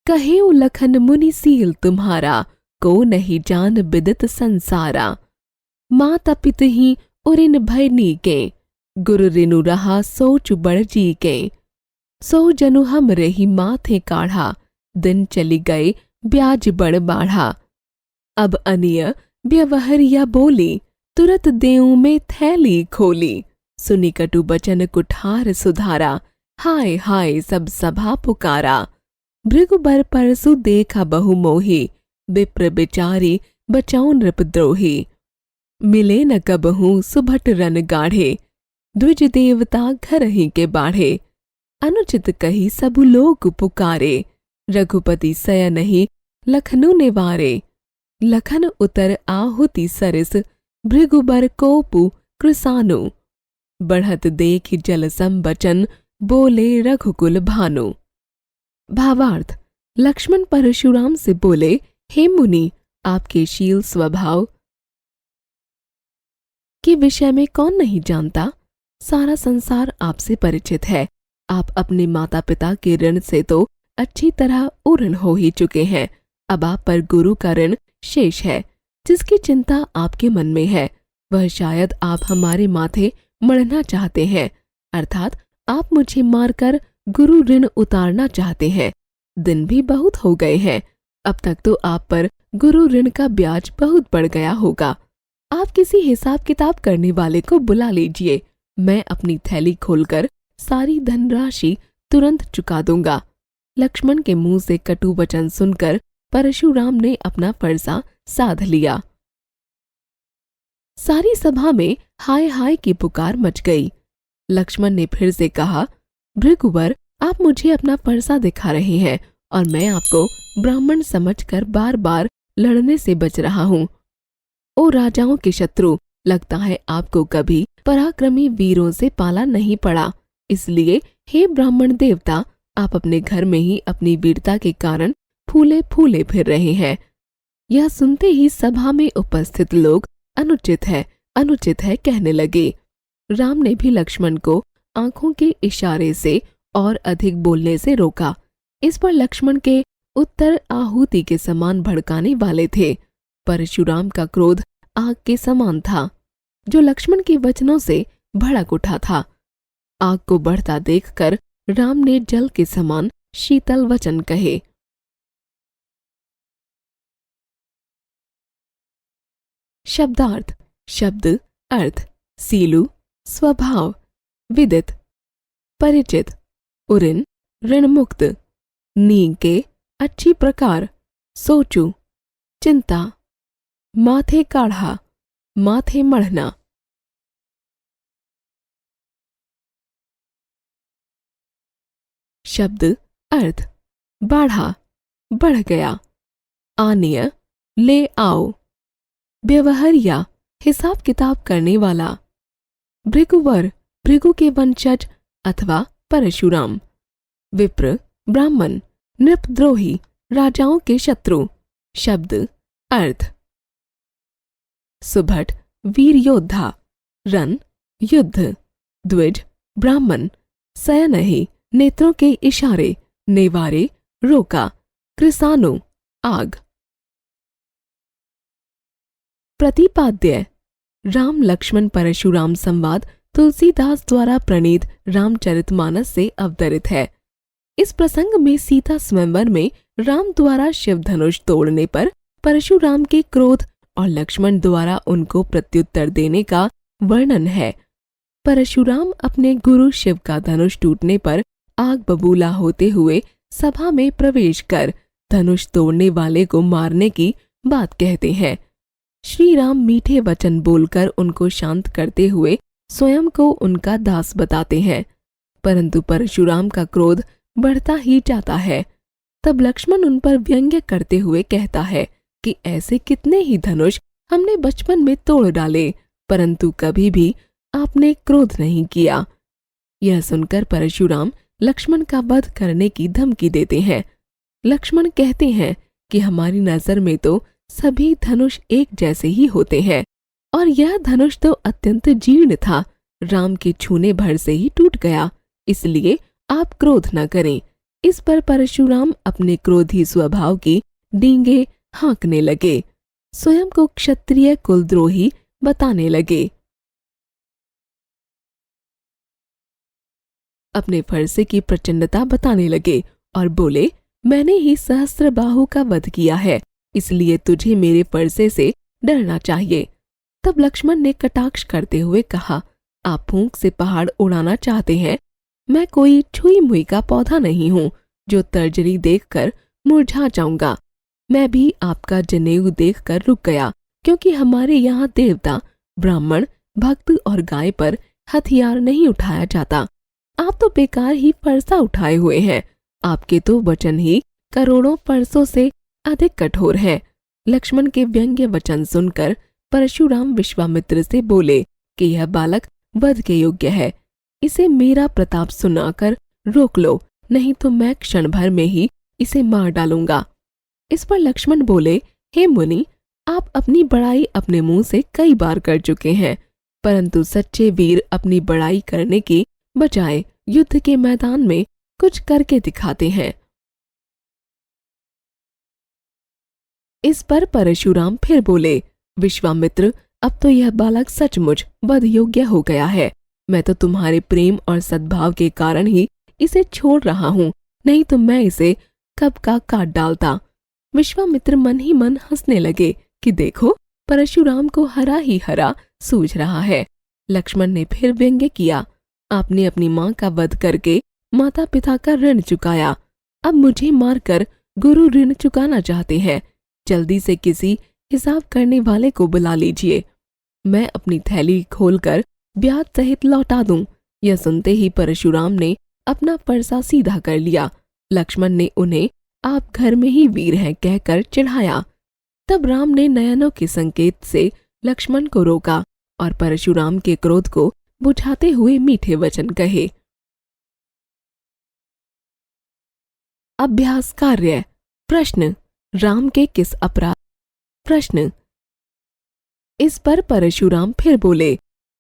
कहे लखन मुनि सील तुम्हारा, को नहीं जान बिदित संसारा। माता पित ही उरिन भय नीके, गुरु रिनु रहा सोच बड़ जी के। सो जनु हम रही माथे काढ़ा, दिन चली गए ब्याज बड़ बाढ़ा। अब अनिय व्यवहरिया बोली, तुरत देऊं में थैली खोली। सुनी कटु बचन कुठार सुधारा, हाय हाय सब सभा पुकारा। भृगुबर परसु देखा बहु मोही, विप्र बिचारी बचाऊं नृपद्रोही। मिले न कबहू सुभट रन गाढ़े, द्विज देवता घर ही के बाढ़े। अनुचित कही सबु लोग पुकारे, रघुपति सय नहीं लखनु निवारे। लखन उतर आहुति सरिस, भृगुबर कोपु कृसानु। बढ़त देख जल संबचन, बोले रघुकुल भानु। भावार्थ, लक्ष्मण परशुराम से बोले, हे मुनि, आपके शील स्वभाव के विषय में कौन नहीं जानता। सारा संसार आपसे परिचित है। आप अपने माता पिता के ऋण से तो अच्छी तरह उऋण हो ही चुके हैं। अब आप पर गुरु का ऋण शेष है। जिसकी चिंता आपके मन में है, वह शायद आप हमारे माथे मढ़ना चाहते हैं, अर्थात आप मुझे मारकर गुरु ऋण उतारना चाहते हैं। दिन भी बहुत हो गए हैं। अब तक तो आप पर गुरु ऋण का ब्याज बहुत बढ़ गया होगा। आप किसी हिसाब किताब करने वाले को बुला लीजिए। मैं अपनी थैली खोलकर सारी धनराशि तुरंत चुका दूंगा। लक्ष्मण के मुंह से कटु वचन सुनकर परशुराम ने अपना फरसा साध लिया। सारी सभा में हाय हाय की पुकार मच गई। लक्ष्मण ने फिर से कहा, भृगुवर, आप मुझे अपना फरसा दिखा रहे हैं और मैं आपको ब्राह्मण समझकर बार बार लड़ने से बच रहा हूँ। ओ राजाओं के शत्रु, लगता है आपको कभी पराक्रमी वीरों से पाला नहीं पड़ा। इसलिए हे ब्राह्मण देवता, आप अपने घर में ही अपनी वीरता के कारण फूले फूले फिर रहे हैं। यह सुनते ही सभा में उपस्थित लोग अनुचित है कहने लगे। राम ने भी लक्ष्मण को आंखों के इशारे से और अधिक बोलने से रोका। इस पर लक्ष्मण के उत्तर आहुति के समान भड़काने वाले थे। परशुराम का क्रोध आग के समान था, जो लक्ष्मण के वचनों से भड़क उठा था। आग को बढ़ता देखकर राम ने जल के समान शीतल वचन कहे। शब्दार्थ, शब्द अर्थ, सीलु स्वभाव, विदित परिचित, उरिन ऋण मुक्त, नींग के अच्छी प्रकार, सोचू चिंता, माथे काढ़ा माथे मढ़ना। शब्द अर्थ, बाढ़ा बढ़ गया, आनीय ले आओ, व्यवहारिया हिसाब किताब करने वाला, भृगुवर भृगु के वंशज अथवा परशुराम, विप्र ब्राह्मण, नृपद्रोही राजाओं के शत्रु। शब्द अर्थ, सुभट वीर योद्धा, रन युद्ध, द्विज ब्राह्मण, सयनही नेत्रों के इशारे, नेवारे रोका, कृसानु आग। प्रतिपाद्य, राम लक्ष्मण परशुराम संवाद तुलसीदास द्वारा प्रणीत रामचरितमानस से अवतरित है। इस प्रसंग में सीता स्वयंवर में राम द्वारा शिव धनुष तोड़ने पर परशुराम के क्रोध और लक्ष्मण द्वारा उनको प्रत्युत्तर देने का वर्णन है। परशुराम अपने गुरु शिव का धनुष टूटने पर आग बबूला होते हुए सभा में प्रवेश कर धनुष तोड़ने वाले को मारने की बात कहते हैं। श्री राम मीठे वचन बोलकर उनको शांत करते हुए स्वयं को उनका दास बताते हैं, परंतु परशुराम का क्रोध बढ़ता ही जाता है। तब लक्ष्मण उन पर व्यंग्य करते हुए कहता है कि ऐसे कितने ही धनुष हमने बचपन में तोड़ डाले, परंतु कभी भी आपने क्रोध नहीं किया। यह सुनकर परशुराम लक्ष्मण का वध करने की धमकी देते हैं। लक्ष्मण कहते हैं कि हमारी नजर में तो सभी धनुष एक जैसे ही होते हैं और यह धनुष तो अत्यंत जीर्ण था, राम के छूने भर से ही टूट गया, इसलिए आप क्रोध न करें। इस पर परशुराम अपने क्रोधी स्वभाव की डींगे हाँकने लगे, स्वयं को क्षत्रिय कुलद्रोही बताने लगे। अपने फरसे की प्रचंडता बताने लगे और बोले, मैंने ही सहस्त्रबाहु का वध किया है, इसलिए तुझे मेरे फरसे से डरना चाहिए। तब लक्ष्मण ने कटाक्ष करते हुए कहा, आप फूंक से पहाड़ उड़ाना चाहते हैं, मैं कोई छुई मुई का पौधा नहीं हूँ जो तर्जनी देखकर मुरझा जाऊंगा। मैं भी आपका जनेऊ देखकर रुक गया, क्योंकि हमारे यहाँ देवता, ब्राह्मण, भक्त और गाय पर हथियार नहीं उठाया जाता। आप तो बेकार ही फरसा उठाए हुए हैं, आपके तो वचन ही करोड़ों फरसों से अधिक कठोर हैं। लक्ष्मण के व्यंग्य वचन सुनकर परशुराम विश्वामित्र से बोले कि यह बालक वध के योग्य है, इसे मेरा प्रताप सुनाकर रोक लो, नहीं तो मैं क्षण भर में ही इसे मार डालूंगा। इस पर लक्ष्मण बोले, हे मुनि, आप अपनी बड़ाई अपने मुंह से कई बार कर चुके हैं, परंतु सच्चे वीर अपनी बड़ाई करने की बजाय युद्ध के मैदान में कुछ करके दिखाते हैं। इस पर परशुराम फिर बोले, विश्वामित्र, अब तो यह बालक सचमुच वध योग्य हो गया है। मैं तो तुम्हारे प्रेम और सद्भाव के कारण ही इसे छोड़ रहा हूँ, नहीं तो मैं इसे कब का काट डालता। विश्वामित्र मन ही मन हंसने लगे कि देखो, परशुराम को हरा ही हरा सूझ रहा है। लक्ष्मण ने फिर व्यंग्य किया, आपने अपनी माँ का वध करके माता पिता का ऋण चुकाया, अब मुझे मारकर गुरु ऋण चुकाना चाहते हैं। जल्दी से किसी हिसाब करने वाले को बुला लीजिए, मैं अपनी थैली खोलकर ब्याज सहित लौटा दूं। यह सुनते ही परशुराम ने अपना फरसा सीधा कर लिया। लक्ष्मण ने उन्हें आप घर में ही वीर हैं कहकर चिढ़ाया। तब राम ने नयनों के संकेत से लक्ष्मण को रोका और परशुराम के क्रोध को बुझाते हुए मीठे वचन कहे। अभ्यास कार्य। प्रश्न, राम के किस अपराध? प्रश्न। इस पर परशुराम फिर बोले,